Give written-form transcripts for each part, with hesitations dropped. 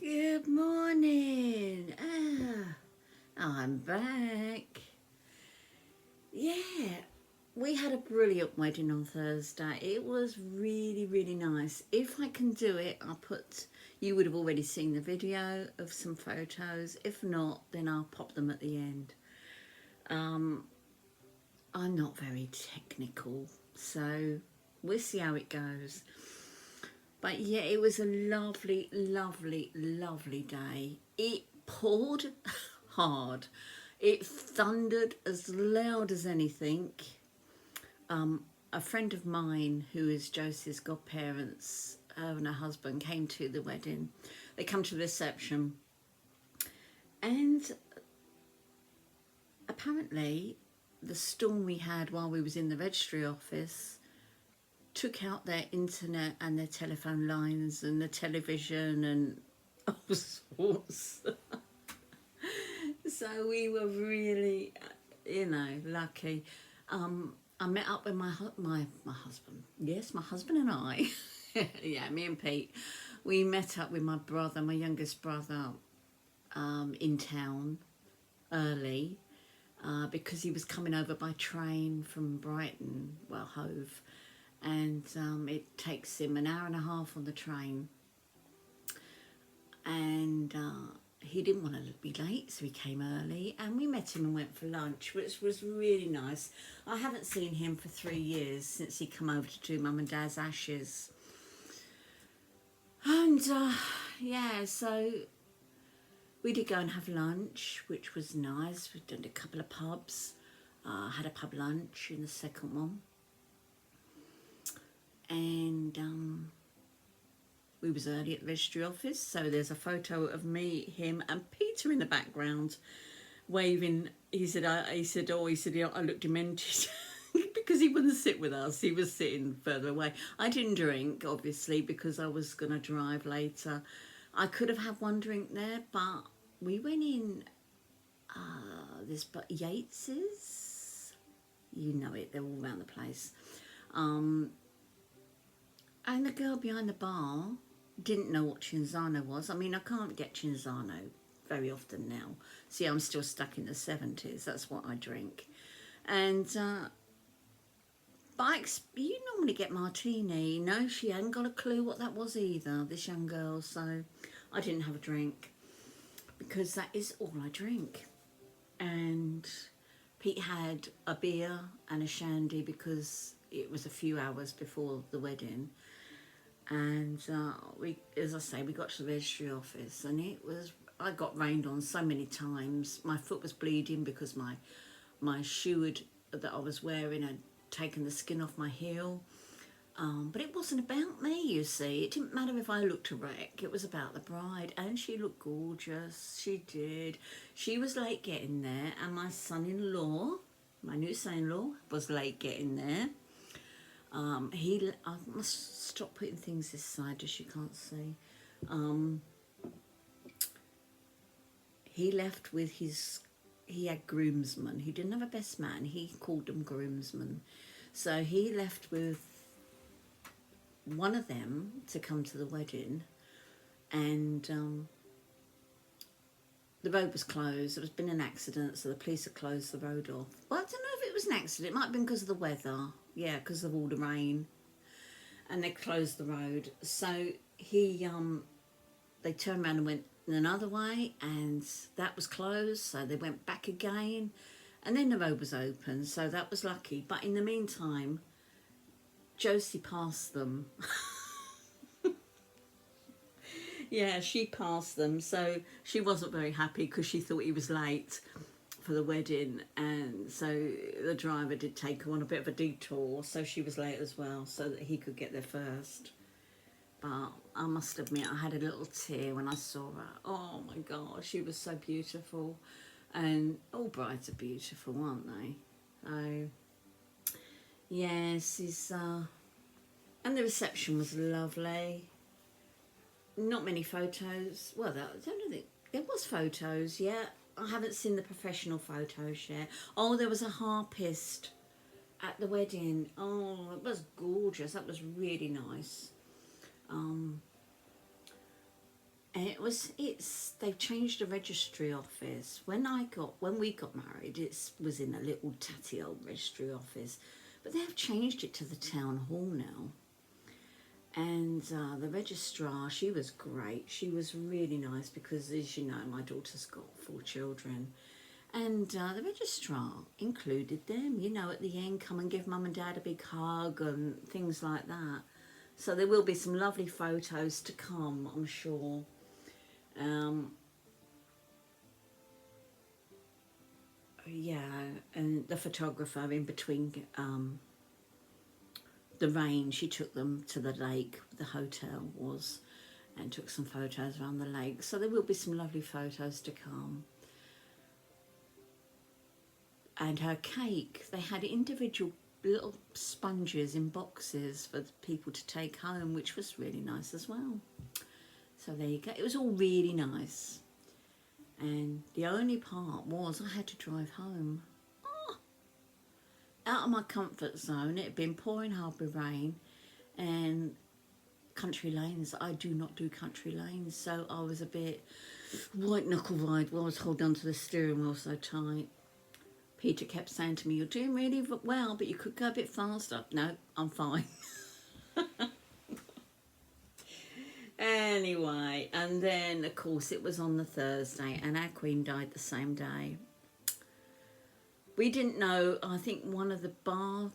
Good morning. I'm back. Yeah, we had a brilliant wedding on Thursday. It was really, really nice. If I can do it, you would have already seen the video of some photos. If not, then I'll pop them at the end. I'm not very technical, so we'll see how it goes. But yeah, it was a lovely, lovely, lovely day. It poured hard. It thundered as loud as anything. A friend of mine, who is Josie's godparents, her and her husband came to the wedding. They come to the reception, and apparently the storm we had while we was in the registry office took out their internet and their telephone lines and the television and all sorts. So we were really, lucky. I met up with my husband. Yes, my husband and I. Yeah, me and Pete. We met up with my brother, my youngest brother, in town early because he was coming over by train from Brighton, well, Hove. And it takes him an hour and a half on the train, and he didn't want to be late, so he came early, and we met him and went for lunch, which was really nice. I haven't seen him for 3 years, since he come over to do Mum and Dad's ashes. And yeah, so we did go and have lunch, which was nice. We've done a couple of pubs, had a pub lunch in the second one. And we was early at the registry office, so there's a photo of me, him, and Peter in the background, waving. He said, yeah, I look demented because he wouldn't sit with us. He was sitting further away. I didn't drink, obviously, because I was going to drive later. I could have had one drink there, but we went in this Yates's. You know it, they're all around the place. And the girl behind the bar didn't know what Cinzano was. I mean, I can't get Cinzano very often now. See, I'm still stuck in the 70s. That's what I drink. And, you normally get martini. No, she hadn't got a clue what that was either, this young girl. So I didn't have a drink because that is all I drink. And Pete had a beer and a shandy because it was a few hours before the wedding. And as I say, we got to the registry office, and I got rained on so many times. My foot was bleeding because my shoe that I was wearing had taken the skin off my heel. But it wasn't about me, you see. It didn't matter if I looked a wreck. It was about the bride, and she looked gorgeous. She did. She was late getting there, and my son-in-law, my new son-in-law, was late getting there. I must stop putting things this side just you can't see. He left with he had groomsmen. He didn't have a best man. He called them groomsmen. So he left with one of them to come to the wedding, and the road was closed. There has been an accident, so the police had closed the road off. Well, I don't know if it was an accident. It might have been because of the weather. Yeah, because of all the rain. And they closed the road. So they turned around and went another way, and that was closed. So they went back again, and then the road was open. So that was lucky. But in the meantime, Josie passed them. Yeah, she passed them. So she wasn't very happy because she thought he was late for the wedding, and so the driver did take her on a bit of a detour, so she was late as well, so that he could get there first. But I must admit, I had a little tear when I saw her. Oh my God, she was so beautiful, and all brides are beautiful, aren't they? So yes, and the reception was lovely. Not many photos. Well, I don't think there was photos, yeah. I haven't seen the professional photos yet. Oh, there was a harpist at the wedding. Oh, it was gorgeous. That was really nice. And they've changed the registry office. When we got married, it was in a little tatty old registry office, but they've changed it to the town hall now. And the registrar, she was great. She was really nice because, as you know, my daughter's got 4 children. And the registrar included them, you know, at the end, come and give mum and dad a big hug and things like that. So there will be some lovely photos to come, I'm sure. Yeah, and the photographer in between the rain, she took them to the lake, the hotel was, and took some photos around the lake. So there will be some lovely photos to come. And her cake, they had individual little sponges in boxes for people to take home, which was really nice as well. So there you go. It was all really nice. And the only part was I had to drive home. Oh, out of my comfort zone. It had been pouring hard with rain, and country lanes. I do not do country lanes, so I was a bit white knuckle ride while I was holding onto the steering wheel so tight. Peter kept saying to me, "You're doing really well, but you could go a bit faster." No, I'm fine. Anyway, and then, of course, it was on the Thursday, and our Queen died the same day. We didn't know, I think one of the bar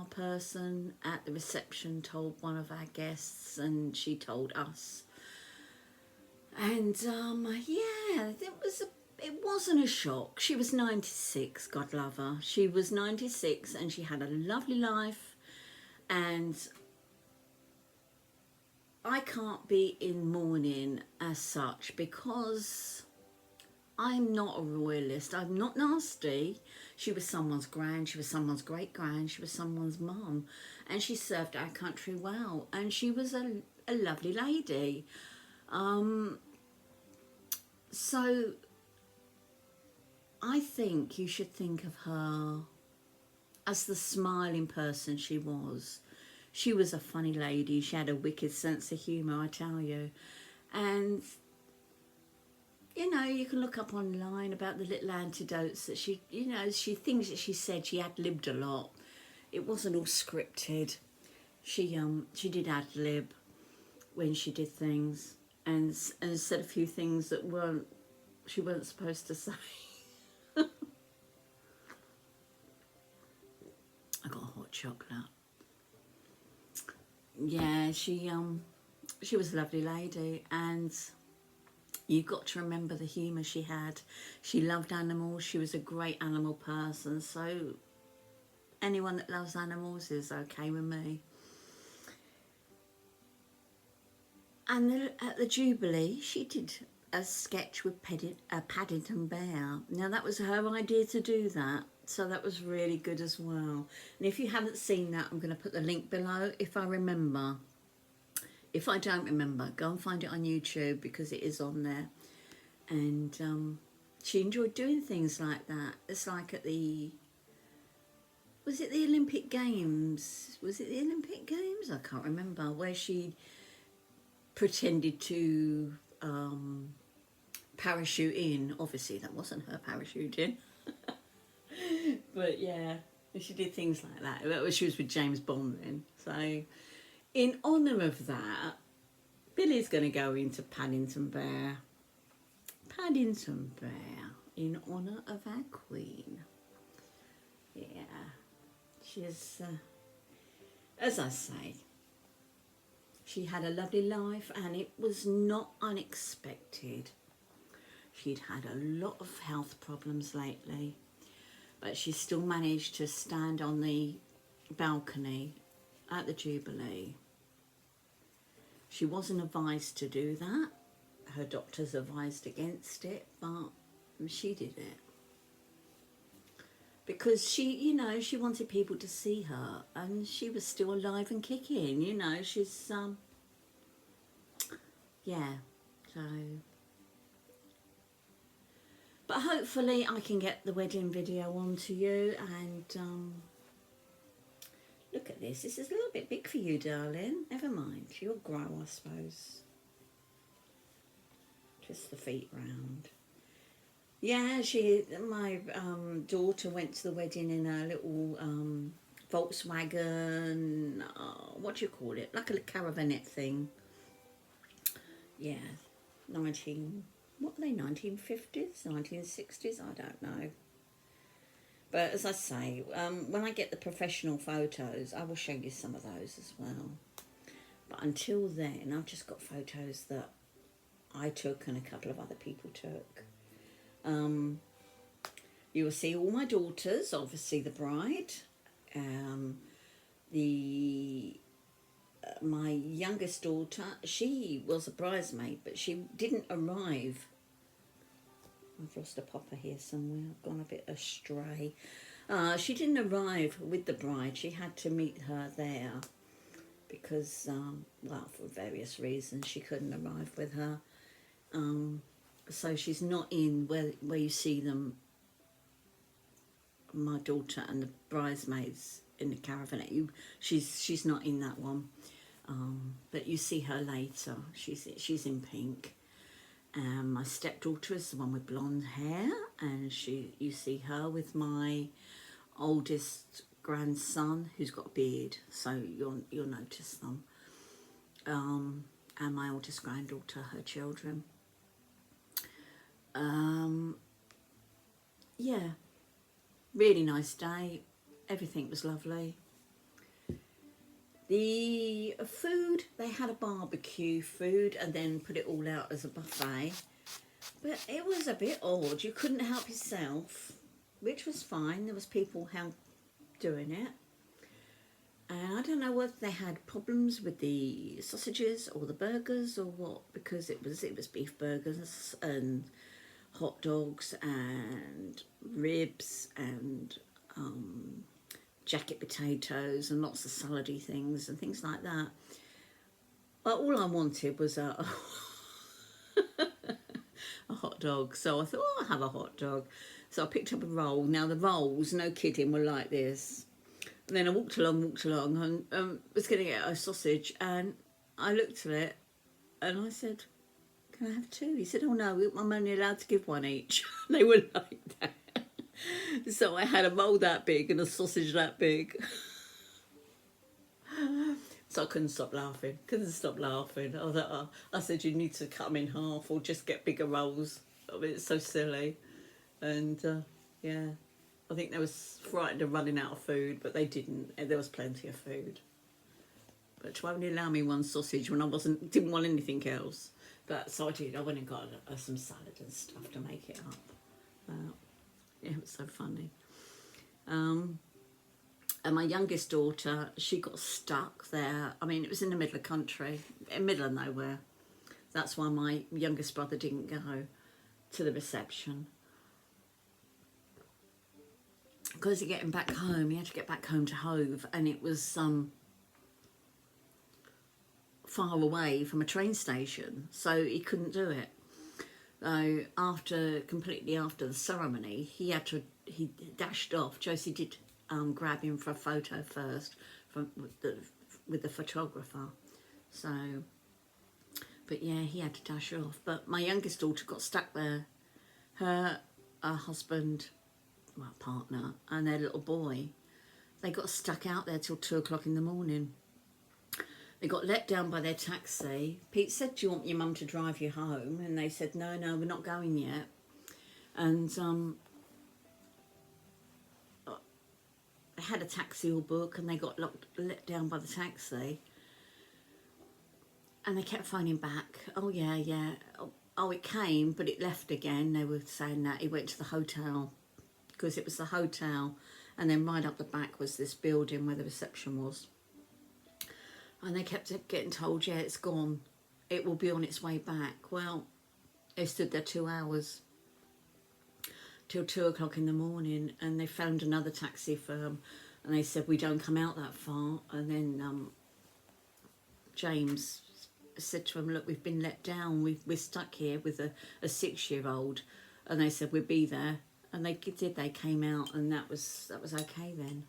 person at the reception told one of our guests, and she told us. And, yeah, it wasn't a shock. She was 96, God love her. She was 96 and she had a lovely life, and I can't be in mourning as such because I'm not a royalist. I'm not nasty. She was someone's grand, she was someone's great grand, she was someone's mum, and she served our country well, and she was a lovely lady. So I think you should think of her as the smiling person she was. She was a funny lady. She had a wicked sense of humour, I tell you. And, you know, you can look up online about the little antidotes that she, you know, things that she said. She ad-libbed a lot. It wasn't all scripted. She did ad-lib when she did things, and said a few things that she weren't supposed to say. I got a hot chocolate. Yeah, she was a lovely lady, and you've got to remember the humour she had. She loved animals. She was a great animal person, so anyone that loves animals is okay with me. And at the Jubilee, she did a sketch with Paddington Bear. Now, that was her idea to do that, so that was really good as well. And if you haven't seen that, I'm going to put the link below if I remember. If I don't remember, go and find it on YouTube because it is on there. And she enjoyed doing things like that. It's like at was it the Olympic Games? Was it the Olympic Games? I can't remember. Where she pretended to parachute in. Obviously, that wasn't her parachuting. But yeah, she did things like that. She was with James Bond then. So, in honour of that, Billy's going to go into Paddington Bear. Paddington Bear, in honour of our Queen. Yeah, she's, as I say, she had a lovely life, and it was not unexpected. She'd had a lot of health problems lately, but she still managed to stand on the balcony at the Jubilee. She wasn't advised to do that. Her doctors advised against it, but she did it. Because she, you know, she wanted people to see her, and she was still alive and kicking, you know, she's, yeah, so. But hopefully I can get the wedding video onto you, and look at this. This is a little bit big for you, darling. Never mind. You'll grow, I suppose. twist the feet round. Yeah, my daughter went to the wedding in a little Volkswagen, what do you call it? Like a caravanette thing. Yeah, 19, what are they, 1950s, 1960s? I don't know. But as I say, when I get the professional photos, I will show you some of those as well. But until then, I've just got photos that I took and a couple of other people took. You will see all my daughters, obviously the bride, my youngest daughter, she was a bridesmaid, but she didn't arrive. I've lost a popper here somewhere. I've gone a bit astray. She didn't arrive with the bride. She had to meet her there because, well, for various reasons, she couldn't arrive with her. So she's not in where you see them, my daughter and the bridesmaids in the caravan. She's not in that one. But you see her later. She's in pink. My stepdaughter is the one with blonde hair, and you see her with my oldest grandson who's got a beard, so you'll notice them. And my oldest granddaughter, her children. Yeah, really nice day. Everything was lovely. The food, they had a barbecue food and then put it all out as a buffet. But it was a bit odd. You couldn't help yourself, which was fine. There was people doing it. And I don't know whether they had problems with the sausages or the burgers or what, because it was beef burgers and hot dogs and ribs and jacket potatoes and lots of salady things and things like that. But all I wanted was a hot dog. So I thought, oh, I'll have a hot dog. So I picked up a roll. Now the rolls, no kidding, were like this. And then I walked along and was going to get a sausage, and I looked at it and I said, can I have two? He said, oh no, I'm only allowed to give one each. They were like that. So I had a roll that big and a sausage that big. So I couldn't stop laughing. I said, you need to cut them in half or just get bigger rolls. I mean, it's so silly. And yeah, I think they was frightened of running out of food, but they didn't. There was plenty of food. But to only allow me one sausage when I didn't want anything else. But so I did. I went and got some salad and stuff to make it up. Yeah, it was so funny. And my youngest daughter, she got stuck there. I mean, it was in the middle of the country, in the middle of nowhere. That's why my youngest brother didn't go to the reception. Because of getting back home, he had to get back home to Hove, and it was far away from a train station, so he couldn't do it. So completely after the ceremony, he dashed off. Josie did grab him for a photo first with the photographer. So, but yeah, he had to dash off. But my youngest daughter got stuck there. Her husband, well, partner, and their little boy, they got stuck out there till 2 o'clock in the morning. They got let down by their taxi. Pete said, do you want your mum to drive you home? And they said, no, we're not going yet. And they had a taxi all booked, and they got let down by the taxi. And they kept phoning back. Oh, yeah. Oh, it came, but it left again. They were saying that it went to the hotel, because it was the hotel. And then right up the back was this building where the reception was. And they kept getting told, yeah, it's gone. It will be on its way back. Well, they stood there 2 hours till 2 o'clock in the morning, and they found another taxi firm, and they said, we don't come out that far. And then James said to him, look, we've been let down. We're stuck here with a 6-year-old. And they said, we'll be there. And they did. They came out, and that was okay then.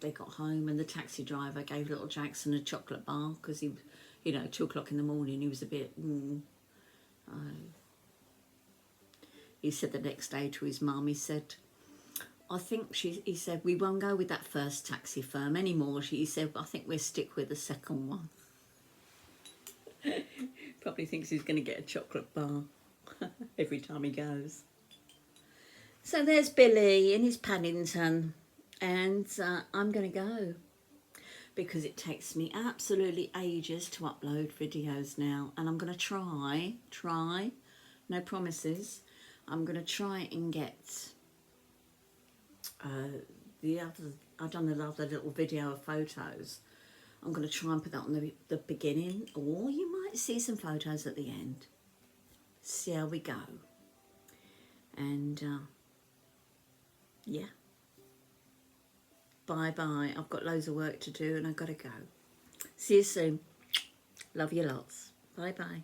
They got home, and the taxi driver gave little Jackson a chocolate bar because he, 2 o'clock in the morning, he was a bit. He said the next day to his mum, he said, he said, we won't go with that first taxi firm anymore. He said, I think we'll stick with the second one. Probably thinks he's going to get a chocolate bar every time he goes. So there's Billy in his Paddington, and I'm going to go because it takes me absolutely ages to upload videos now, and I'm going to try, no promises, I'm going to try and get I've done another little video of photos. I'm going to try and put that on the beginning, or you might see some photos at the end. See how we go. And yeah, bye bye. I've got loads of work to do and I've got to go. See you soon. Love you lots. Bye bye.